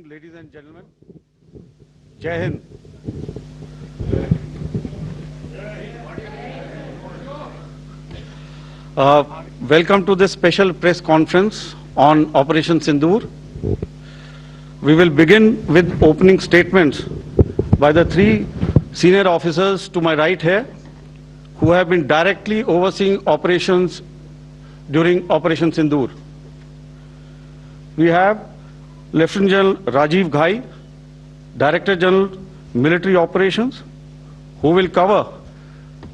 afternoon, ladies and gentlemen. Jai Hind. Welcome to this special press conference on Operation Sindoor. We will begin with opening statements by the three senior officers to my right here, who have been directly overseeing operations during Operation Sindoor. We have Lieutenant General Rajiv Ghai, Director General Military Operations, who will cover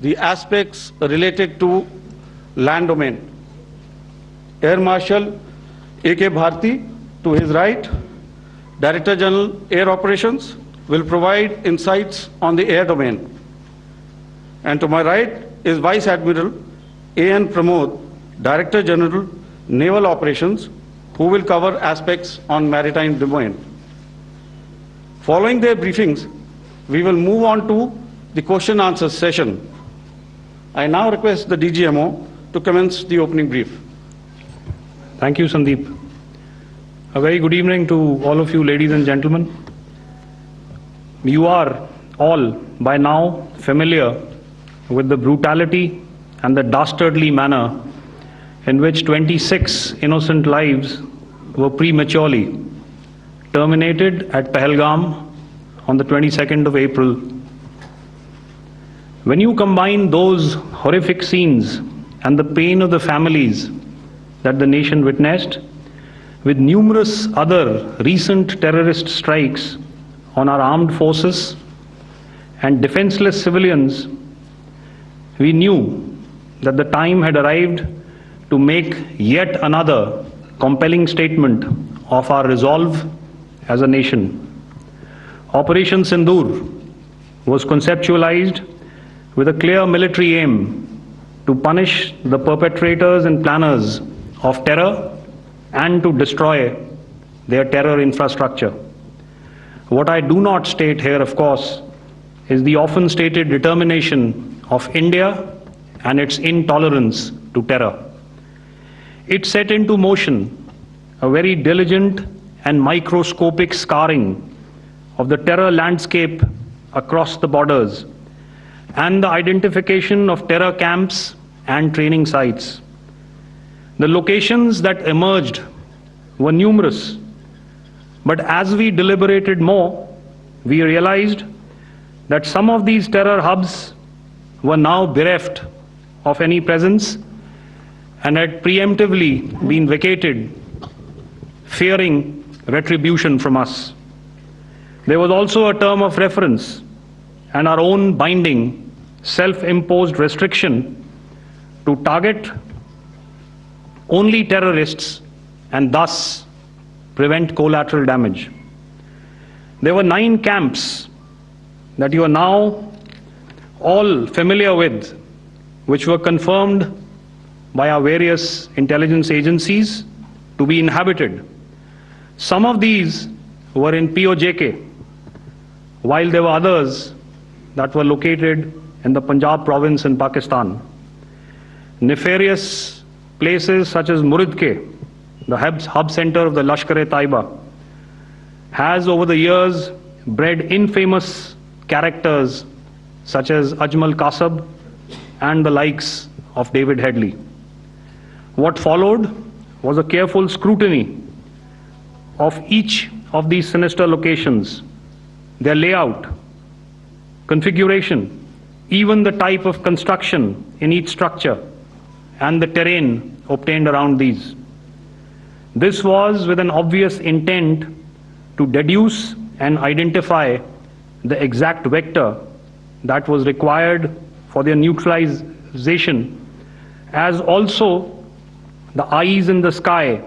the aspects related to land domain. Air Marshal A.K. Bharti, to his right, Director General Air Operations, will provide insights on the air domain. And to my right is Vice Admiral A.N. Pramod, Director General Naval Operations, who will cover aspects on maritime domain. Following their briefings, we will move on to the question-answer session. I now request the DGMO to commence the opening brief. Thank you, Sandeep. A very good evening to all of you, ladies and gentlemen. You are all by now familiar with the brutality and the dastardly manner in which 26 innocent lives were prematurely terminated at Pahalgam on the 22nd of April. When you combine those horrific scenes and the pain of the families that the nation witnessed with numerous other recent terrorist strikes on our armed forces and defenseless civilians, we knew that the time had arrived to make yet another compelling statement of our resolve as a nation. Operation Sindoor was conceptualized with a clear military aim to punish the perpetrators and planners of terror and to destroy their terror infrastructure. What I do not state here, of course, is the often stated determination of India and its intolerance to terror. It set into motion a very diligent and microscopic scarring of the terror landscape across the borders and the identification of terror camps and training sites. The locations that emerged were numerous, but as we deliberated more, we realized that some of these terror hubs were now bereft of any presence and had preemptively been vacated, fearing retribution from us. There was also a term of reference and our own binding, self-imposed restriction to target only terrorists and thus prevent collateral damage. There were 9 camps that you are now all familiar with, which were confirmed by our various intelligence agencies to be inhabited. Some of these were in POJK, while there were others that were located in the Punjab province in Pakistan. Nefarious places such as Muridke, the hub center of the Lashkar-e-Taiba, has over the years bred infamous characters such as Ajmal Kasab and the likes of David Headley. What followed was a careful scrutiny of each of these sinister locations, their layout, configuration, even the type of construction in each structure, and the terrain obtained around these. This was with an obvious intent to deduce and identify the exact vector that was required for their neutralization, as also the eyes in the sky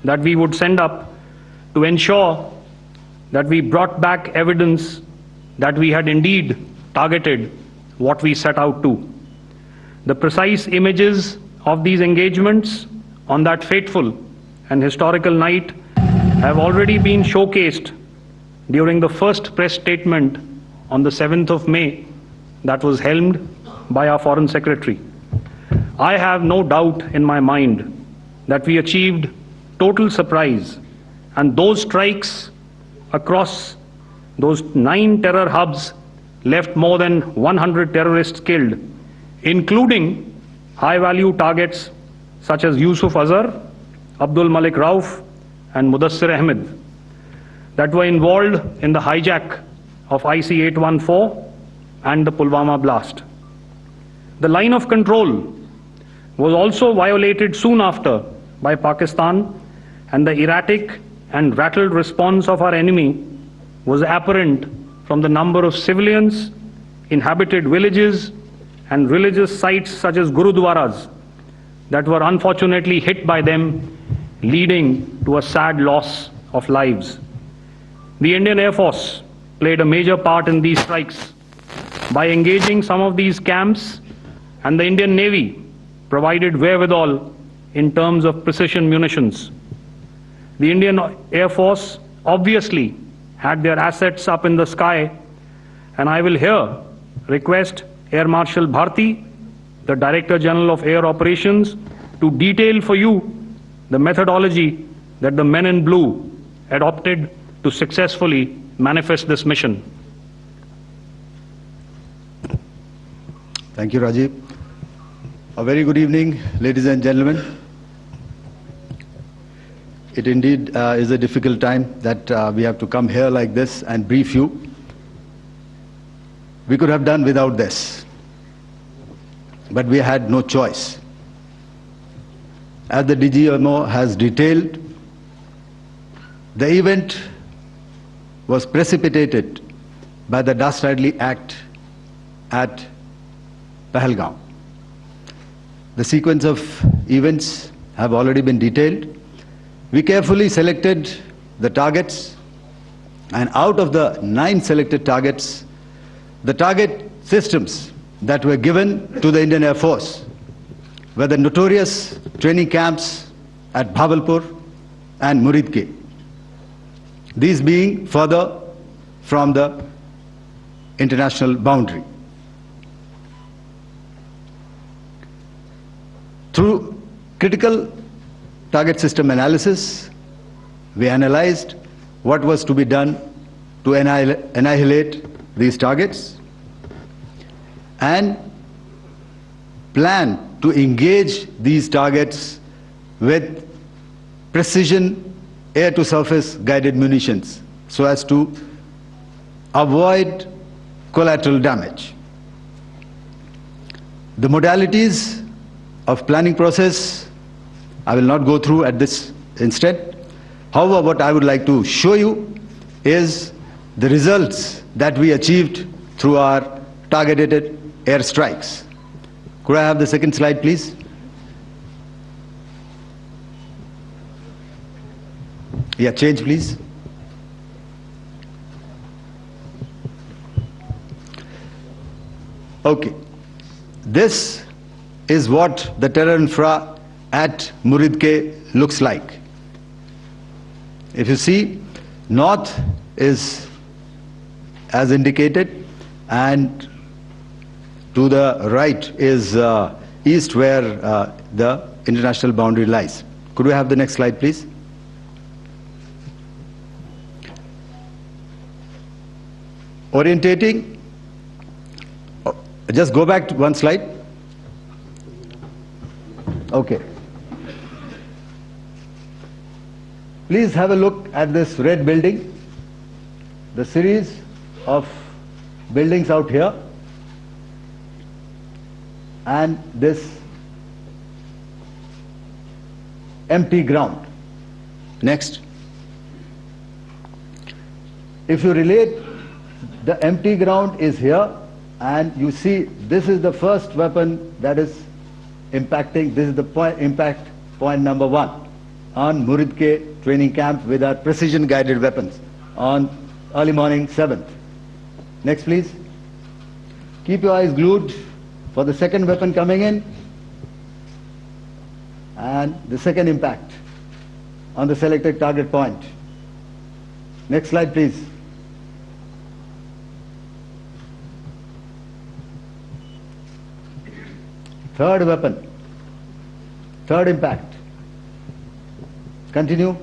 that we would send up to ensure that we brought back evidence that we had indeed targeted what we set out to. The precise images of these engagements on that fateful and historical night have already been showcased during the first press statement on the 7th of May that was helmed by our Foreign Secretary. I have no doubt in my mind that we achieved total surprise, and those strikes across those 9 terror hubs left more than 100 terrorists killed, including high-value targets such as Yusuf Azhar, Abdul Malik Rauf, and Mudassir Ahmed, that were involved in the hijack of IC-814 and the Pulwama blast. The line of control was also violated soon after by Pakistan, and the erratic and rattled response of our enemy was apparent from the number of civilians, inhabited villages, and religious sites such as Gurudwaras that were unfortunately hit by them, leading to a sad loss of lives. The Indian Air Force played a major part in these strikes by engaging some of these camps, and the Indian Navy provided wherewithal in terms of precision munitions. The Indian Air Force obviously had their assets up in the sky, and I will here request Air Marshal Bharti, the Director General of Air Operations, to detail for you the methodology that the men in blue adopted to successfully manifest this mission. Thank you, Rajiv. A very good evening, ladies and gentlemen. It indeed is a difficult time that we have to come here like this and brief you. We could have done without this, but we had no choice. As the DGMO has detailed, the event was precipitated by the dastardly act at Pahalgam. The sequence of events have already been detailed. We carefully selected the targets, and out of the 9 selected targets, the target systems that were given to the Indian Air Force were the notorious training camps at Bhavalpur and Muridke, these being further from the international boundary. Through critical target system analysis, we analyzed what was to be done to annihilate these targets and plan to engage these targets with precision air-to-surface guided munitions so as to avoid collateral damage. The modalities of planning process I will not go through at this instant. However, what I would like to show you is the results that we achieved through our targeted airstrikes. Could I have the second slide, please? Yeah, change, please. Okay. This is what the terror infra at Muridke looks like. If you see, north is as indicated, and to the right is east, where the international boundary lies. Could we have the next slide, please? Orientating. Just go back to one slide. Okay. Please have a look at this red building, the series of buildings out here, and this empty ground. Next. If you relate, the empty ground is here, and you see this is the first weapon that is impacting. This is the impact point number 1 on Muridke training camp with our precision guided weapons on early morning 7th. Next, please. Keep your eyes glued for the second weapon coming in and the second impact on the selected target point. Next slide, please. Third weapon, third impact. Continue.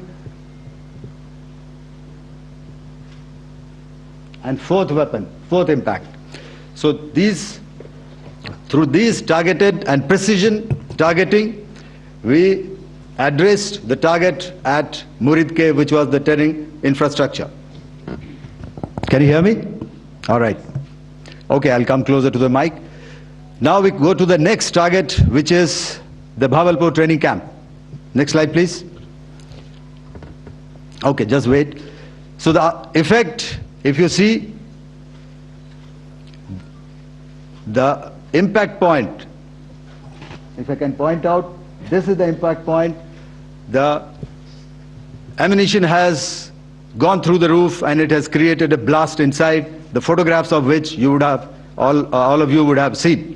and fourth weapon, fourth impact. So through these targeted and precision targeting, we addressed the target at Murid Cave, which was the terrain infrastructure. Can you hear me? All right. Okay, I'll come closer to the mic. Now we go to the next target, which is the Bhavalpur training camp. Next slide, please. Okay, just wait. So the effect, if you see, the impact point, if I can point out, this is the impact point. The ammunition has gone through the roof and it has created a blast inside, the photographs of which you would have, all of you would have seen.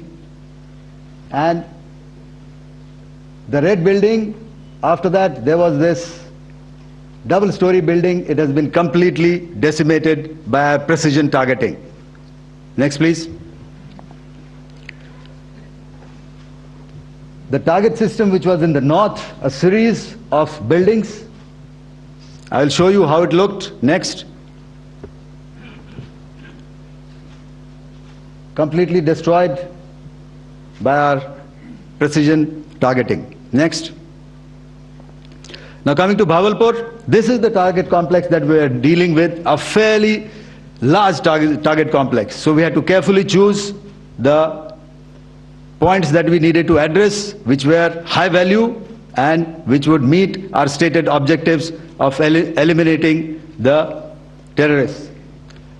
And the red building, after that there was this double-story building. It has been completely decimated by precision targeting. Next, please. The target system, which was in the north, a series of buildings. I will show you how it looked. Next. Completely destroyed by our precision targeting. Next. Now coming to Bhavalpur, this is the target complex that we are dealing with, a fairly large target complex. So we had to carefully choose the points that we needed to address, which were high value and which would meet our stated objectives of eliminating the terrorists.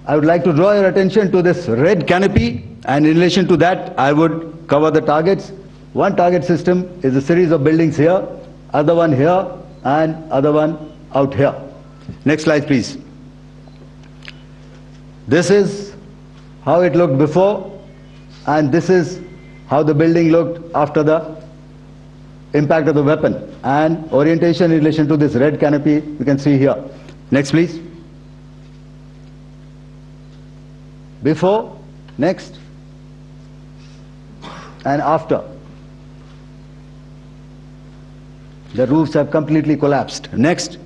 I would like to draw your attention to this red canopy, and in relation to that I would cover the targets. One target system is a series of buildings here, other one here, and other one out here. Next slide, please. This is how it looked before, and this is how the building looked after the impact of the weapon. And orientation in relation to this red canopy, you can see here. Next, please. Before, next, and after. The roofs have completely collapsed. Next.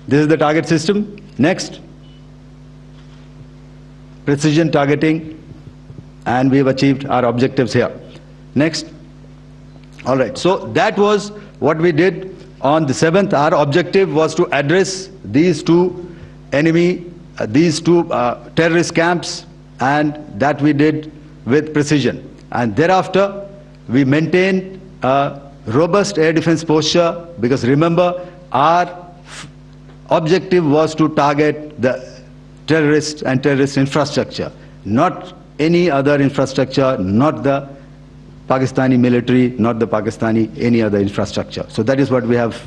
This is the target system. Next. Precision targeting, and we have achieved our objectives here. Next. All right, so that was what we did on the 7th. Our objective was to address these two terrorist camps, and that we did with precision. And thereafter, we maintained a robust air defense posture, because remember, our objective was to target the terrorists and terrorist infrastructure, not any other infrastructure, not the Pakistani military, not the Pakistani any other infrastructure. So that is what we have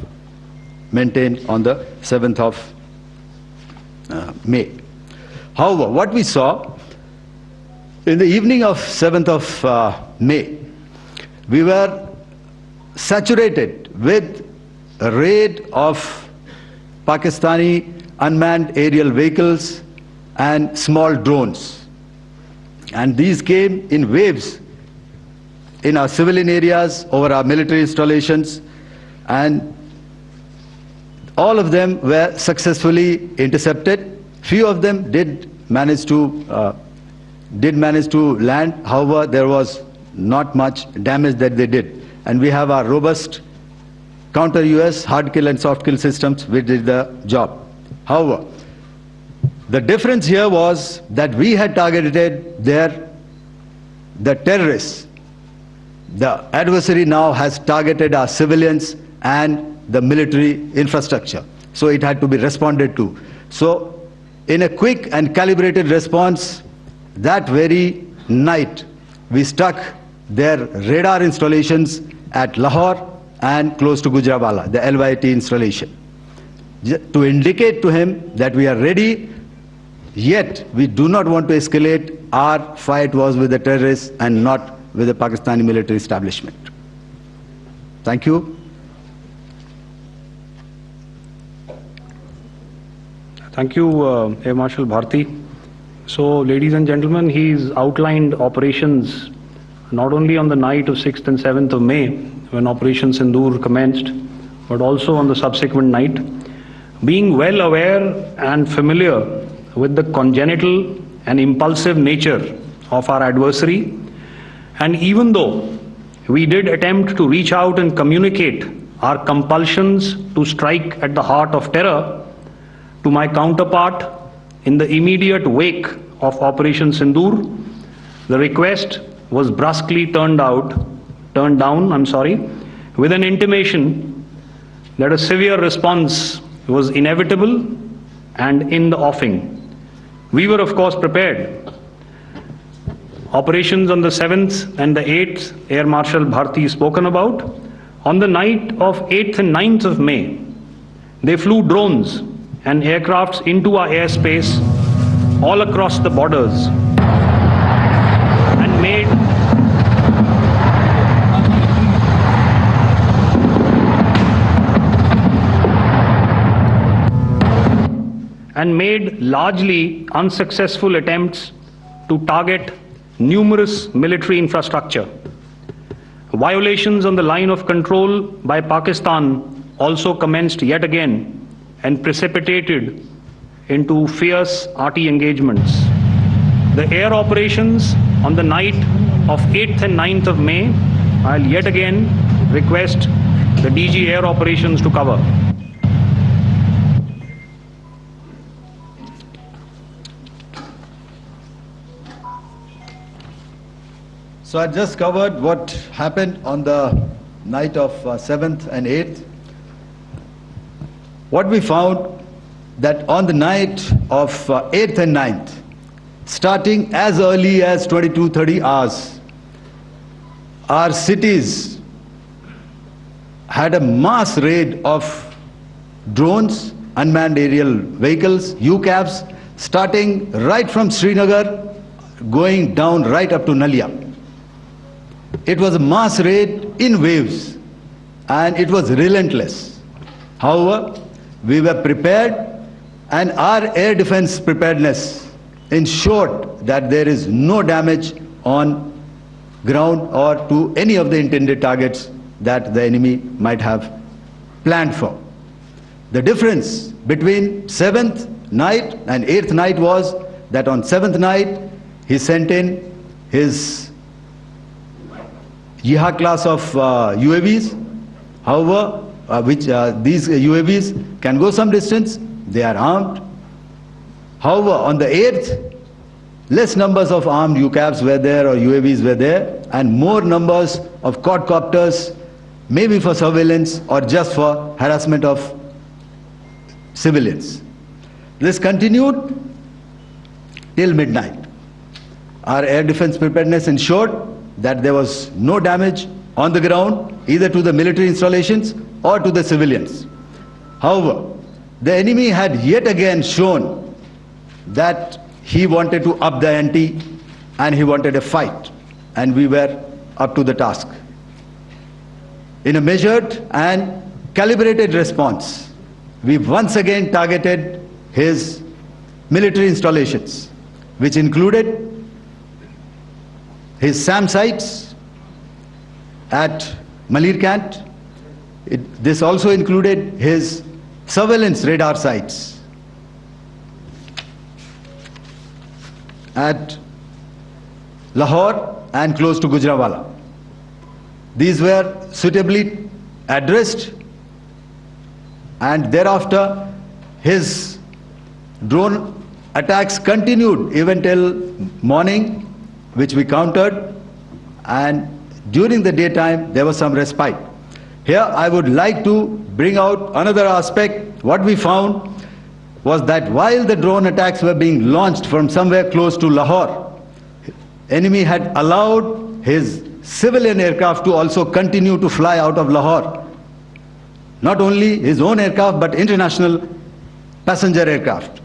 maintained on the 7th of May. However, what we saw in the evening of 7th of May, we were saturated with a raid of Pakistani unmanned aerial vehicles and small drones. And these came in waves in our civilian areas, over our military installations, and all of them were successfully intercepted. Few of them did manage to land. However, there was not much damage that they did. And we have our robust counter-US hard kill and soft kill systems which did the job. However, the difference here was that we had targeted the terrorists. The adversary now has targeted our civilians and the military infrastructure. So it had to be responded to. So in a quick and calibrated response, that very night, we struck their radar installations at Lahore and close to Gujranwala, the LYT installation, to indicate to him that we are ready, yet we do not want to escalate. Our fight was with the terrorists and not with the Pakistani military establishment. Thank you. Thank you, Air Marshal Bharti. So, ladies and gentlemen, he's outlined operations not only on the night of 6th and 7th of May, when Operation Sindoor commenced, but also on the subsequent night, Being well aware and familiar with the congenital and impulsive nature of our adversary, and even though we did attempt to reach out and communicate our compulsions to strike at the heart of terror to my counterpart in the immediate wake of Operation Sindoor, the request was brusquely turned down, with an intimation that a severe response was inevitable and in the offing. We were, of course, prepared. Operations on the 7th and the 8th, Air Marshal Bharti spoken about. On the night of 8th and 9th of May, they flew drones and aircrafts into our airspace all across the borders and made largely unsuccessful attempts to target numerous military infrastructure. Violations on the line of control by Pakistan also commenced yet again and precipitated into fierce arty engagements. The air operations on the night of 8th and 9th of May, I'll yet again request the DG Air Operations to cover. So I just covered what happened on the night of 7th and 8th. What we found that on the night of 8th and 9th, starting as early as 22:30 hours, our cities had a mass raid of drones, unmanned aerial vehicles, UCAVs, starting right from Srinagar, going down right up to Nalia. It was a mass raid in waves, and it was relentless. However, we were prepared, and our air defense preparedness ensured that there is no damage on ground or to any of the intended targets that the enemy might have planned for. The difference between 7th night and 8th night was that on 7th night, he sent in his Yeha class of UAVs, however, these UAVs can go some distance, they are armed. However, on the 8th, less numbers of armed UCAVs were there or UAVs were there, and more numbers of quadcopters, maybe for surveillance or just for harassment of civilians. This continued till midnight. Our air defense preparedness ensured that there was no damage on the ground, either to the military installations or to the civilians. However, the enemy had yet again shown that he wanted to up the ante and he wanted a fight, and we were up to the task. In a measured and calibrated response, we once again targeted his military installations, which included his SAM sites at Malirkant. This also included his surveillance radar sites at Lahore and close to Gujranwala. These were suitably addressed, and thereafter his drone attacks continued even till morning, which we countered, and during the daytime there was some respite. Here I would like to bring out another aspect. What we found was that while the drone attacks were being launched from somewhere close to Lahore, enemy had allowed his civilian aircraft to also continue to fly out of Lahore. Not only his own aircraft, but international passenger aircraft,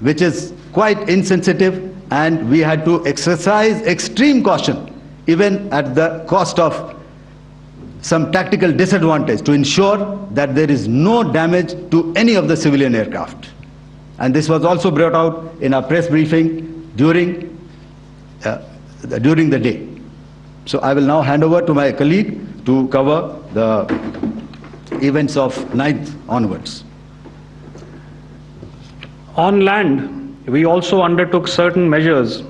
which is quite insensitive, and we had to exercise extreme caution, even at the cost of some tactical disadvantage, to ensure that there is no damage to any of the civilian aircraft. And this was also brought out in our press briefing during the day. So I will now hand over to my colleague to cover the events of 9th onwards. On land, we also undertook certain measures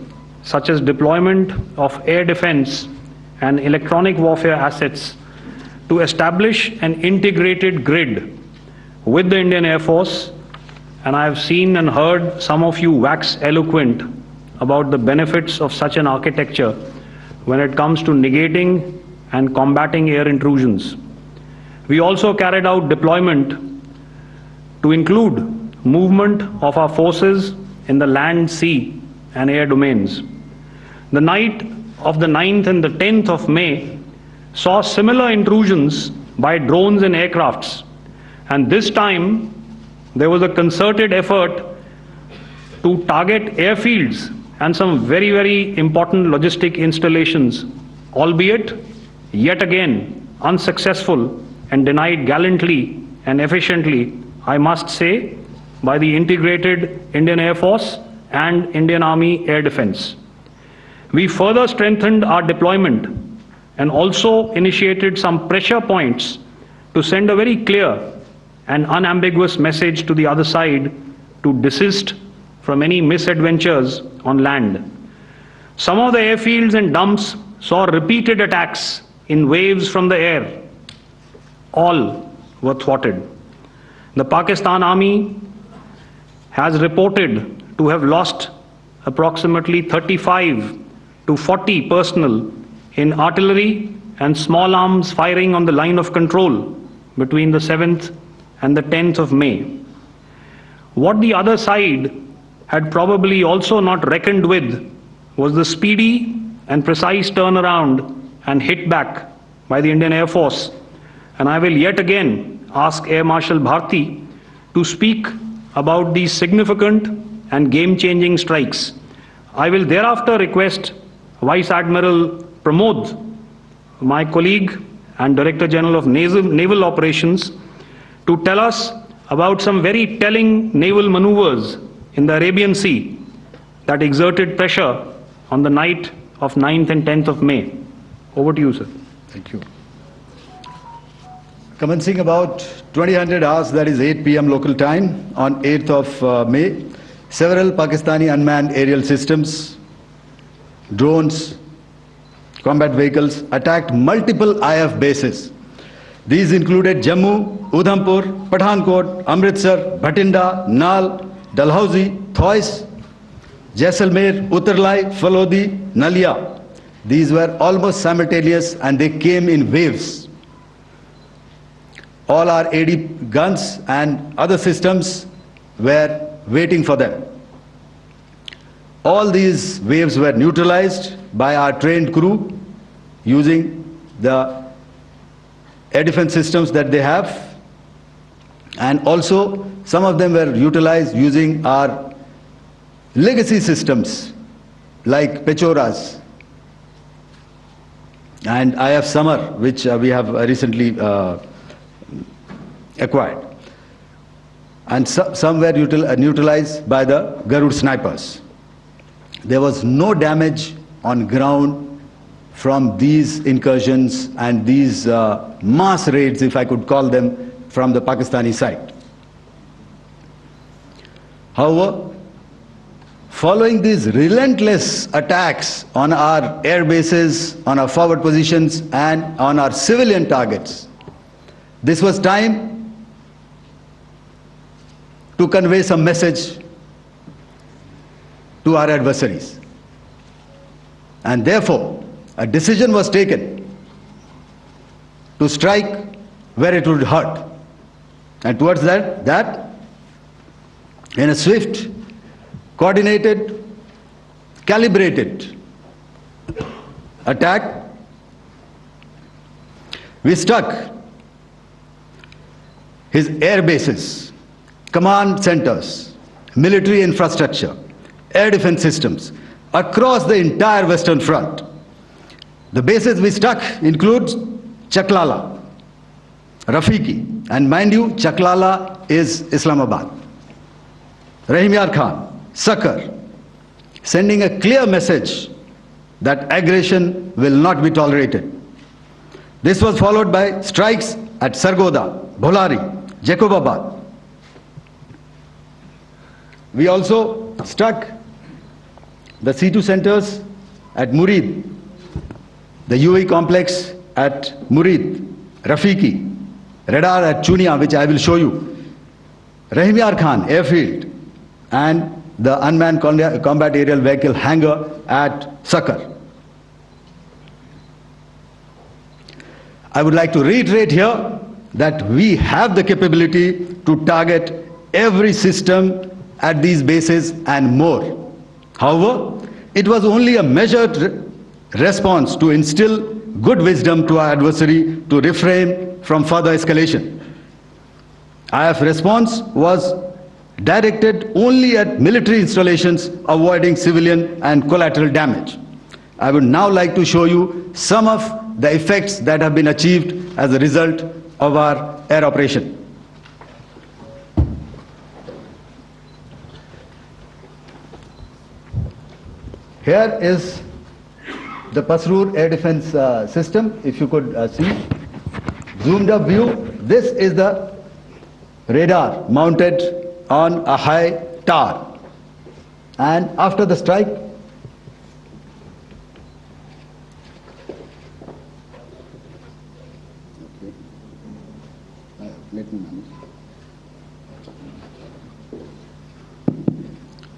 such as deployment of air defense and electronic warfare assets to establish an integrated grid with the Indian Air Force, and I have seen and heard some of you wax eloquent about the benefits of such an architecture when it comes to negating and combating air intrusions. We also carried out deployment to include movement of our forces in the land, sea, and air domains. The night of the 9th and the 10th of May saw similar intrusions by drones and aircrafts, and this time there was a concerted effort to target airfields and some very, very important logistic installations, albeit yet again unsuccessful and denied gallantly and efficiently, I must say, by the integrated Indian Air Force and Indian Army Air Defense. We further strengthened our deployment and also initiated some pressure points to send a very clear and unambiguous message to the other side to desist from any misadventures on land. Some of the airfields and dumps saw repeated attacks in waves from the air. All were thwarted. The Pakistan Army has reported to have lost approximately 35 to 40 personnel in artillery and small arms firing on the line of control between the 7th and the 10th of May. What the other side had probably also not reckoned with was the speedy and precise turnaround and hit back by the Indian Air Force. And I will yet again ask Air Marshal Bharti to speak about these significant and game-changing strikes. I will thereafter request Vice Admiral Pramod, my colleague and Director General of Naval Operations, to tell us about some very telling naval maneuvers in the Arabian Sea that exerted pressure on the night of 9th and 10th of May. Over to you, sir. Thank you. Commencing about 2000 hours, that is 8 p.m. local time, on 8th of May, several Pakistani unmanned aerial systems, drones, combat vehicles attacked multiple IF bases. These included Jammu, Udhampur, Pathankot, Amritsar, Bhatinda, Nal, Dalhousie, Thois, Jaisalmer, Uttarlai, Falodi, Nalia. These were almost simultaneous and they came in waves. All our AD guns and other systems were waiting for them. All these waves were neutralized by our trained crew using the air defense systems that they have, and also some of them were utilized using our legacy systems like Pechoras and IF Summer, which we have recently acquired, and some were neutralized by the Garud snipers. There was no damage on ground from these incursions and these mass raids, if I could call them, from the Pakistani side. However, following these relentless attacks on our air bases, on our forward positions, and on our civilian targets, this was time to convey some message to our adversaries. And therefore, a decision was taken to strike where it would hurt. And towards that, in a swift, coordinated, calibrated attack, we struck his air bases, command centers, military infrastructure, air defense systems across the entire Western Front. The bases we struck include Chaklala, Rafiki, and mind you, Chaklala is Islamabad, Rahim Yar Khan, Sakar, sending a clear message that aggression will not be tolerated. This was followed by strikes at Sargoda, Bholari, Jacobabad. We also struck the C2 centers at Murid, the UAE complex at Murid, Rafiki, radar at Chunia, which I will show you, Rahim Yar Khan airfield, and the unmanned combat aerial vehicle hangar at Sakar. I would like to reiterate here that we have the capability to target every system at these bases and more. However, it was only a measured response to instill good wisdom to our adversary to refrain from further escalation. IF response was directed only at military installations, avoiding civilian and collateral damage. I would now like to show you some of the effects that have been achieved as a result of our air operation. Here is the Pasrur air defense system, if you could see. Zoomed up view, this is the radar mounted on a high tower. And after the strike, let me manage.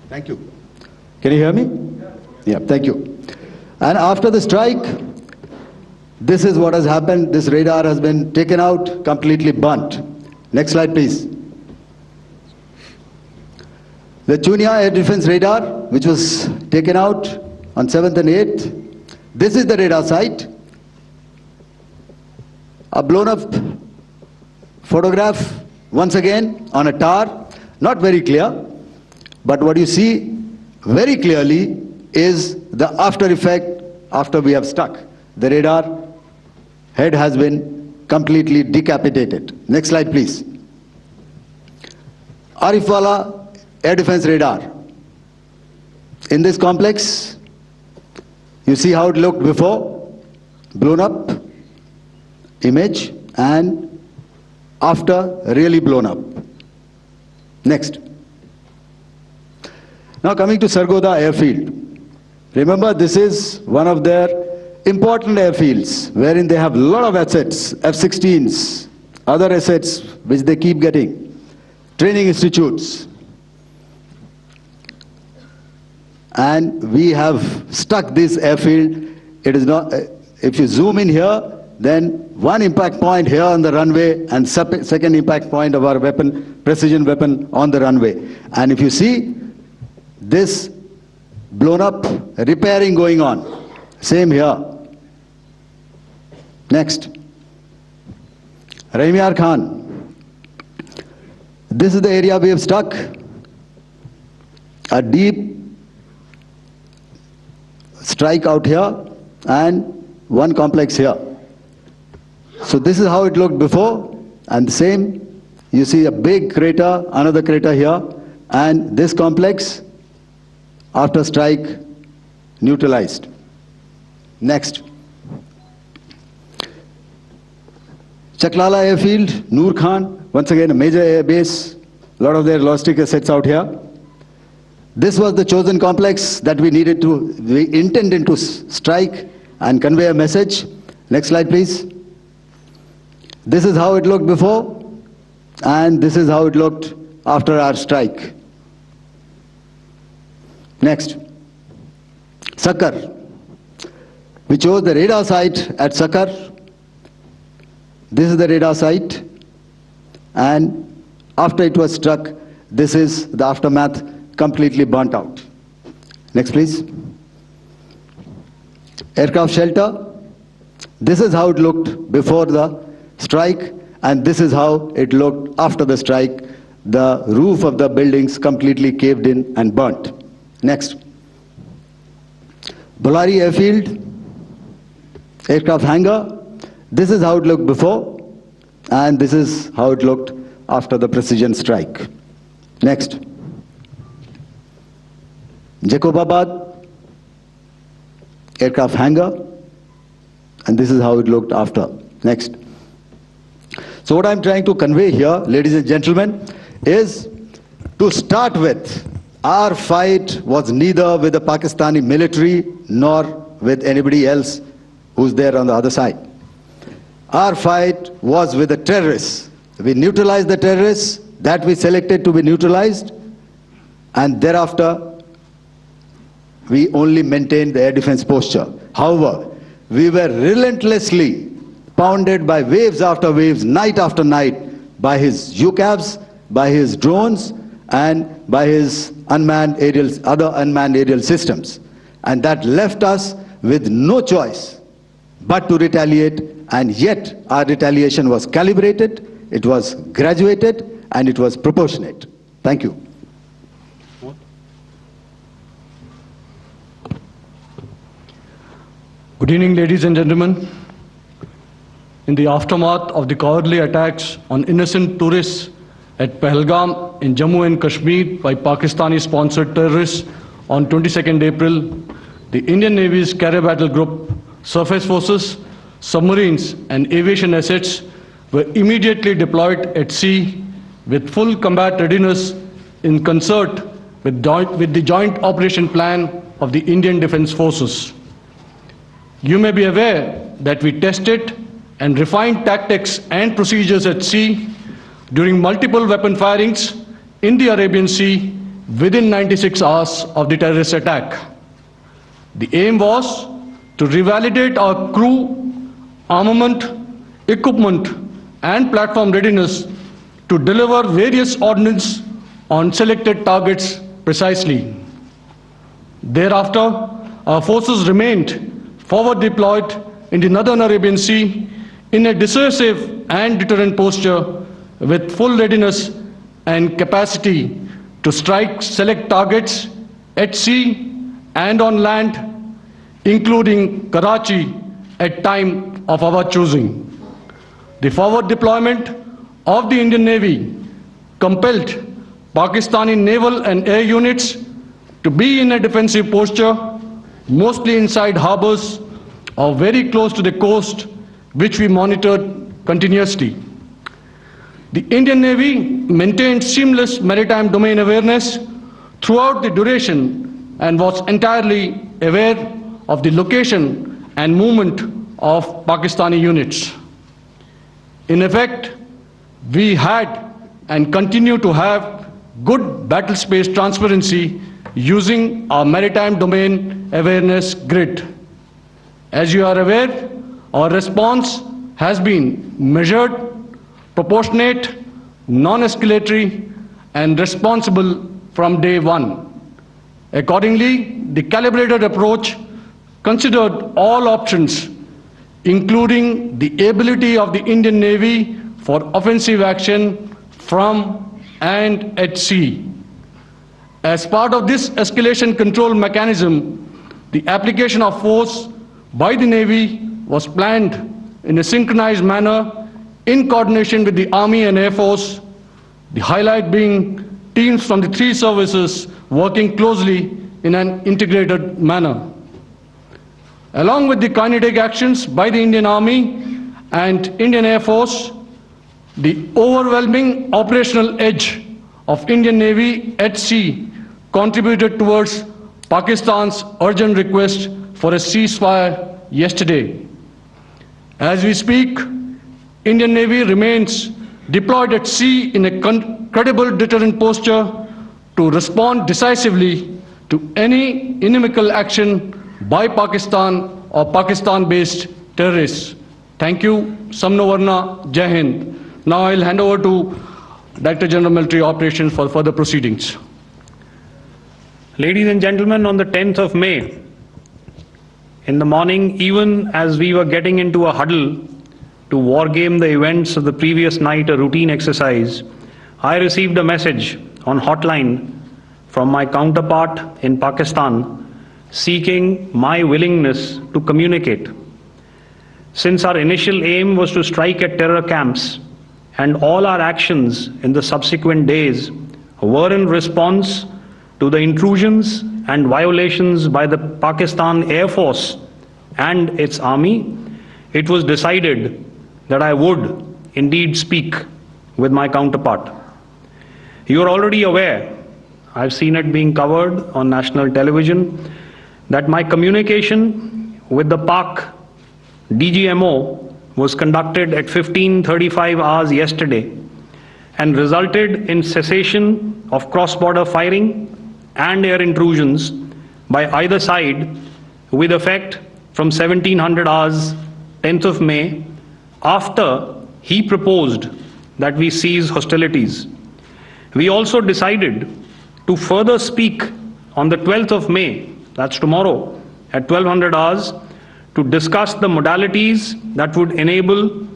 Thank you. Can you hear me? Yeah, thank you. And after the strike, this is what has happened. This radar has been taken out, completely burnt. Next slide, please. The Chunia air defense radar, which was taken out on 7th and 8th. This is the radar site. A blown up photograph, once again, on a tower. Not very clear, but what you see very clearly is the after effect after we have struck. The radar head has been completely decapitated. Next slide, please. Arifwala air defense radar. In this complex, you see how it looked before, blown up image, and after really blown up. Next. Now coming to Sargodha airfield. Remember, this is one of their important airfields wherein they have a lot of assets, F-16s, other assets which they keep getting, training institutes. And we have stuck this airfield. It is not, if you zoom in here, then one impact point here on the runway and second impact point of our weapon, precision weapon on the runway. And if you see this blown up repairing going on, same here. Next. Rahim Yar Khan. This is the area we have struck. A deep strike out here and one complex here. So this is how it looked before, and the same, you see a big crater, another crater here, and this complex after strike neutralized. Next. Chaklala airfield, Noor Khan, once again a major air base, a lot of their logistic assets out here. This was the chosen complex that we intended to strike and convey a message. Next slide, please. This is how it looked before, and this is how it looked after our strike. Next. Sakar. We chose the radar site at Sakar. This is the radar site, and after it was struck, this is the aftermath, completely burnt out. Next, please. Aircraft shelter. This is how it looked before the strike, and this is how it looked after the strike. The roof of the buildings completely caved in and burnt. Next. Bolari airfield, aircraft hangar. This is how it looked before, and this is how it looked after the precision strike. Next. Jacobabad aircraft hangar, and this is how it looked after. Next. So what I'm trying to convey here, ladies and gentlemen, is to start with, Our fight was neither with the Pakistani military nor with anybody else who's there on the other side. Our fight was with the terrorists. We neutralized the terrorists that we selected to be neutralized, and thereafter we only maintained the air defense posture. However, we were relentlessly pounded by waves after waves, night after night, by his UCAVs, by his drones, and by his other unmanned aerial systems. And that left us with no choice but to retaliate, and yet our retaliation was calibrated, it was graduated, and it was proportionate. Thank you. Good evening, ladies and gentlemen. In the aftermath of the cowardly attacks on innocent tourists at Pahalgam in Jammu and Kashmir by Pakistani-sponsored terrorists on 22nd April, the Indian Navy's Carrier Battle Group, surface forces, submarines and aviation assets were immediately deployed at sea with full combat readiness in concert with the joint operation plan of the Indian Defence Forces. You may be aware that we tested and refined tactics and procedures at sea during multiple weapon firings in the Arabian Sea within 96 hours of the terrorist attack. The aim was to revalidate our crew, armament, equipment and platform readiness to deliver various ordnance on selected targets precisely. Thereafter, our forces remained forward deployed in the Northern Arabian Sea in a dissuasive and deterrent posture with full readiness and capacity to strike select targets at sea and on land, including Karachi at time of our choosing. The forward deployment of the Indian Navy compelled Pakistani naval and air units to be in a defensive posture, mostly inside harbors or very close to the coast, which we monitored continuously. The Indian Navy maintained seamless maritime domain awareness throughout the duration and was entirely aware of the location and movement of Pakistani units. In effect, we had and continue to have good battle space transparency using our maritime domain awareness grid. As you are aware, our response has been measured, proportionate, non-escalatory, and responsible from day one. Accordingly, the calibrated approach considered all options, including the ability of the Indian Navy for offensive action from and at sea. As part of this escalation control mechanism, the application of force by the Navy was planned in a synchronized manner in coordination with the Army and Air Force, the highlight being teams from the three services working closely in an integrated manner. Along with the kinetic actions by the Indian Army and Indian Air Force, the overwhelming operational edge of Indian Navy at sea contributed towards Pakistan's urgent request for a ceasefire yesterday. As we speak, Indian Navy remains deployed at sea in a credible deterrent posture to respond decisively to any inimical action by Pakistan or Pakistan-based terrorists. Thank you. Samno Varna, Jai Hind. Now I'll hand over to Director General Military Operations for further proceedings. Ladies and gentlemen, on the 10th of May, in the morning, even as we were getting into a huddle to wargame the events of the previous night, a routine exercise, I received a message on hotline from my counterpart in Pakistan seeking my willingness to communicate. Since our initial aim was to strike at terror camps, and all our actions in the subsequent days were in response to the intrusions and violations by the Pakistan Air Force and its army, it was decided that I would indeed speak with my counterpart. You are already aware I've seen it being covered on national television, that my communication with the Pak DGMO was conducted at 15:35 hours yesterday and resulted in cessation of cross-border firing and air intrusions by either side with effect from 1700 hours 10th of May, after he proposed that we cease hostilities. We also decided to further speak on the 12th of May, that's tomorrow, at 1200 hours, to discuss the modalities that would enable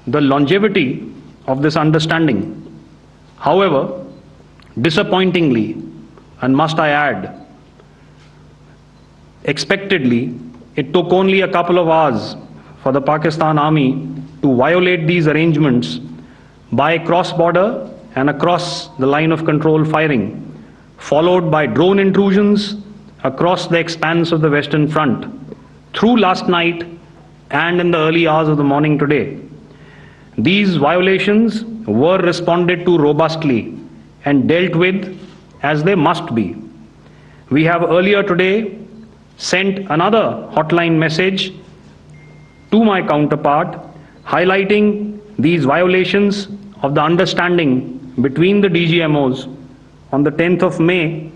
the longevity of this understanding. However, disappointingly, and must I add, expectedly, it took only a couple of hours for the Pakistan Army to violate these arrangements by cross-border and across the line of control firing, followed by drone intrusions across the expanse of the Western Front through last night and in the early hours of the morning today. These violations were responded to robustly and dealt with as they must be. We have earlier today sent another hotline message to my counterpart highlighting these violations of the understanding between the DGMOs on the 10th of May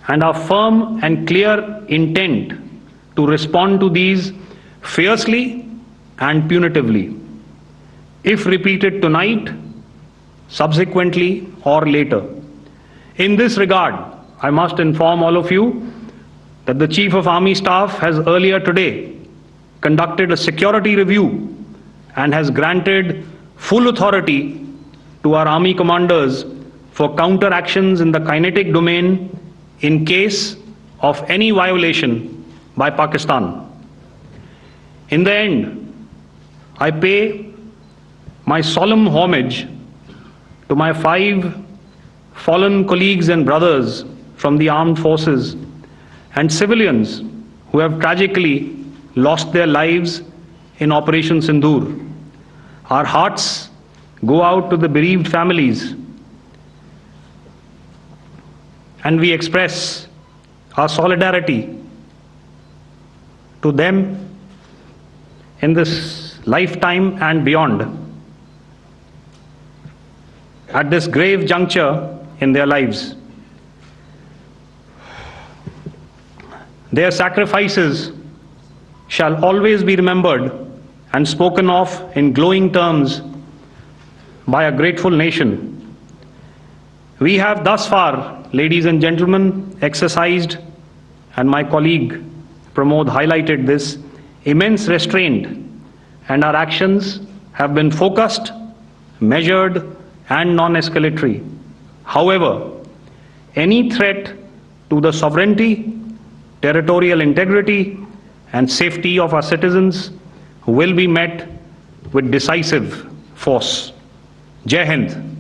and our firm and clear intent to respond to these fiercely and punitively, if repeated tonight, subsequently, or later. In this regard, I must inform all of you that the Chief of Army Staff has earlier today conducted a security review and has granted full authority to our Army commanders for counter actions in the kinetic domain in case of any violation by Pakistan. In the end, I pay my solemn homage to my 5 fallen colleagues and brothers from the armed forces and civilians who have tragically lost their lives in Operation Sindoor. Our hearts go out to the bereaved families, and we express our solidarity to them in this lifetime and beyond, at this grave juncture in their lives. Their sacrifices shall always be remembered and spoken of in glowing terms by a grateful nation. We have thus far, ladies and gentlemen, exercised, and my colleague Pramod highlighted this, immense restraint, and our actions have been focused, measured, and non-escalatory. However, any threat to the sovereignty, territorial integrity, and safety of our citizens will be met with decisive force. Jai Hind.